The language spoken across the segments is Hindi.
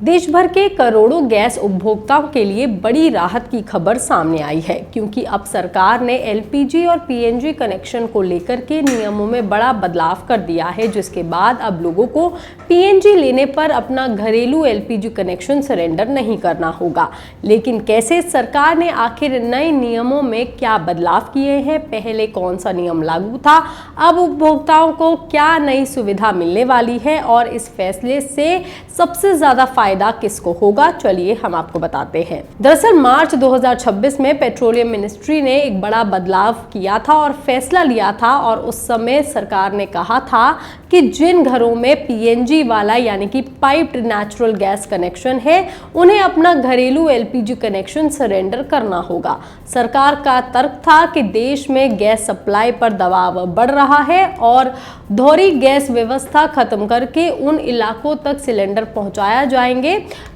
देश भर के करोड़ों गैस उपभोक्ताओं के लिए बड़ी राहत की खबर सामने आई है, क्योंकि अब सरकार ने एलपीजी और पीएनजी कनेक्शन को लेकर के नियमों में बड़ा बदलाव कर दिया है, जिसके बाद अब लोगों को पीएनजी लेने पर अपना घरेलू एलपीजी कनेक्शन सरेंडर नहीं करना होगा। लेकिन कैसे? सरकार ने आखिर नए नियमों में क्या बदलाव किए हैं? पहले कौन सा नियम लागू था? अब उपभोक्ताओं को क्या नई सुविधा मिलने वाली है और इस फैसले से सबसे ज्यादा फायदा किसको होगा? चलिए हम आपको बताते हैं। दरअसल मार्च 2026 में पेट्रोलियम मिनिस्ट्री ने एक बड़ा बदलाव किया था और फैसला लिया था, और उस समय सरकार ने कहा था कि जिन घरों में पीएनजी वाला यानी कि पाइप्ड नेचुरल गैस कनेक्शन है, उन्हें अपना घरेलू एलपीजी कनेक्शन सरेंडर करना होगा। सरकार का तर्क था कि देश में गैस सप्लाई पर दबाव बढ़ रहा है और दोहरी गैस व्यवस्था खत्म करके उन इलाकों तक सिलेंडर पहुंचाया जाएंगे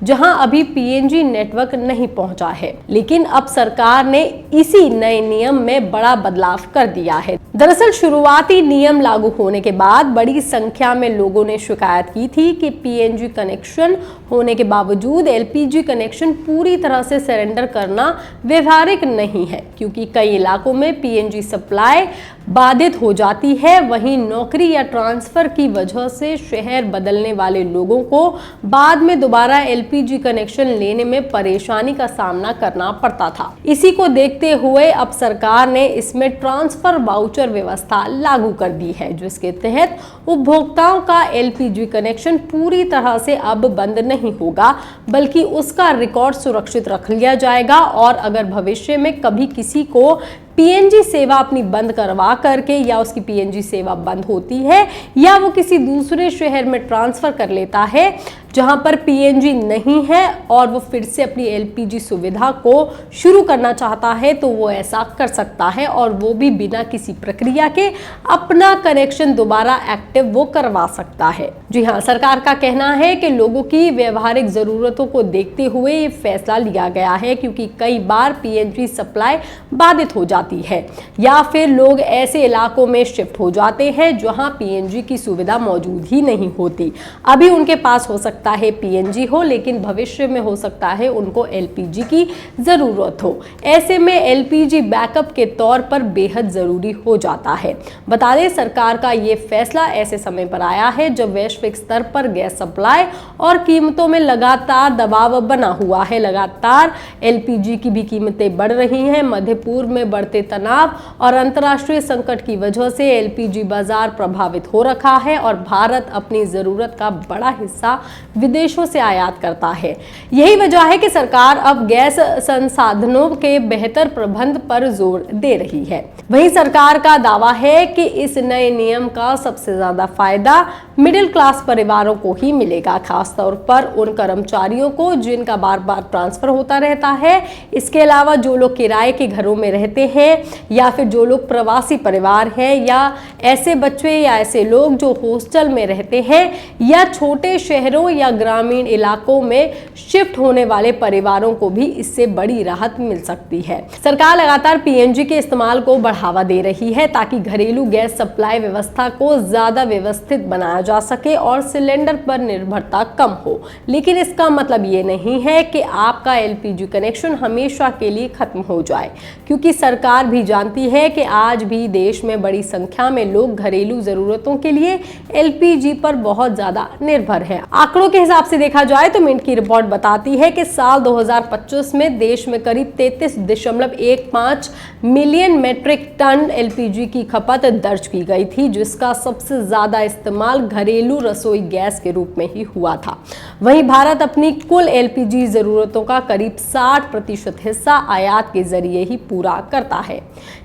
जहां अभी पीएनजी नेटवर्क नहीं पहुंचा है। लेकिन अब सरकार ने इसी नए नियम में बड़ा बदलाव कर दिया है। दरअसल शुरुआती नियम लागू होने के बाद बड़ी संख्या में लोगों ने शिकायत की थी कि पीएनजी कनेक्शन होने के बावजूद एलपीजी कनेक्शन पूरी तरह से सरेंडर करना व्यवहारिक नहीं है, क्योंकि कई इलाकों में पीएनजी सप्लाई बाधित हो जाती है। वहीं नौकरी या ट्रांसफर की वजह से शहर बदलने वाले लोगों को बाद में दोबारा एलपीजी कनेक्शन लेने में परेशानी का सामना करना पड़ता था। इसी को देखते हुए अब सरकार ने इसमें ट्रांसफर वाउचर व्यवस्था लागू कर दी है, जिसके तहत उपभोक्ताओं का एलपीजी कनेक्शन पूरी तरह से अब बंद नहीं होगा, बल्कि उसका रिकॉर्ड सुरक्षित रख लिया जाएगा। और अगर भविष्य में कभी किसी को पीएनजी सेवा अपनी बंद करवा करके या उसकी पीएनजी सेवा बंद होती है या वो किसी दूसरे शहर में ट्रांसफर कर लेता है जहां पर पीएनजी नहीं है और वो फिर से अपनी एलपीजी सुविधा को शुरू करना चाहता है, तो वो ऐसा कर सकता है, और वो भी बिना किसी प्रक्रिया के अपना कनेक्शन दोबारा एक्टिव वो करवा सकता है। जी हाँ, सरकार का कहना है कि लोगों की व्यवहारिक जरूरतों को देखते हुए ये फैसला लिया गया है, क्योंकि कई बार पीएनजी सप्लाई बाधित हो जाती है या फिर लोग ऐसे इलाकों में शिफ्ट हो जाते हैं जहां पीएनजी की सुविधा मौजूद ही नहीं होती। अभी उनके पास हो सकता है पीएनजी हो, लेकिन भविष्य में हो सकता है उनको एलपीजी की जरूरत हो। ऐसे में एलपीजी बैकअप के तौर पर बेहद जरूरी हो जाता है। बता दें, सरकार का ये फैसला ऐसे समय पर आया है जब वैश्विक स्तर पर गैस सप्लाई और कीमतों में लगातार दबाव बना हुआ है। लगातार एलपीजी की भी कीमतें बढ़ रही हैं। मध्य पूर्व में बढ़ते तनाव और अंतर्राष्ट्रीय संकट की वजह से एलपीजी बाजार प्रभावित हो रखा है और भारत अपनी जरूरत का बड़ा हिस्सा विदेशों से आयात करता है। यही वजह है कि सरकार अब गैस संसाधनों के बेहतर प्रबंध पर जोर दे रही है। वहीं सरकार का दावा है कि इस नए नियम का सबसे ज्यादा फायदा मिडिल क्लास परिवारों को ही मिलेगा, खासतौर पर उन कर्मचारियों को जिनका बार बार ट्रांसफर होता रहता है। इसके अलावा जो लोग किराए के घरों में रहते हैं या फिर जो लोग प्रवासी परिवार हैं या ऐसे बच्चे या ऐसे लोग जो हॉस्टल में रहते हैं या छोटे शहरों या ग्रामीण इलाकों में शिफ्ट होने वाले परिवारों को भी इससे बड़ी राहत मिल सकती है। सरकार लगातार पीएनजी के इस्तेमाल को बढ़ावा दे रही है ताकि घरेलू गैस सप्लाई व्यवस्था को ज्यादा व्यवस्थित बनाया जा सके और सिलेंडर पर निर्भरता कम हो। लेकिन इसका मतलब ये नहीं है कि आपका एलपीजी कनेक्शन हमेशा के लिए खत्म हो जाए, क्योंकि सरकार भी जानती है कि आज भी देश में बड़ी संख्या में लोग घरेलू जरूरतों के लिए एलपीजी पर बहुत ज्यादा निर्भर है। आंकड़ों के हिसाब से देखा जाए तो मिंट की रिपोर्ट बताती है कि साल 2025 में देश में करीब 33.15 मिलियन मेट्रिक टन एलपीजी की खपत दर्ज की गई थी, जिसका सबसे ज्यादा इस्तेमाल घरेलू रसोई गैस के रूप में ही हुआ था। वहीं भारत अपनी कुल एलपीजी जरूरतों का करीब 60% हिस्सा आयात के जरिए ही पूरा करता है।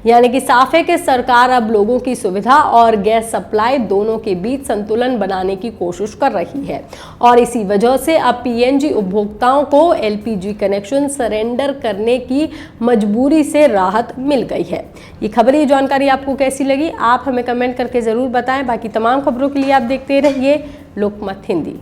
यानी कि साफ है कि सरकार अब लोगों की सुविधा और गैस सप्लाई दोनों के बीच संतुलन बनाने की कोशिश कर रही है, और इसी वजह से अब पीएनजी उपभोक्ताओं को एलपीजी कनेक्शन सरेंडर करने की मजबूरी से राहत मिल गई है। ये खबरी जानकारी आपको कैसी लगी? आप हमें कमेंट करके जरूर बताएं। बाकी तमाम खबरों के लिए आप देखते रहिए लोकमत हिंदी।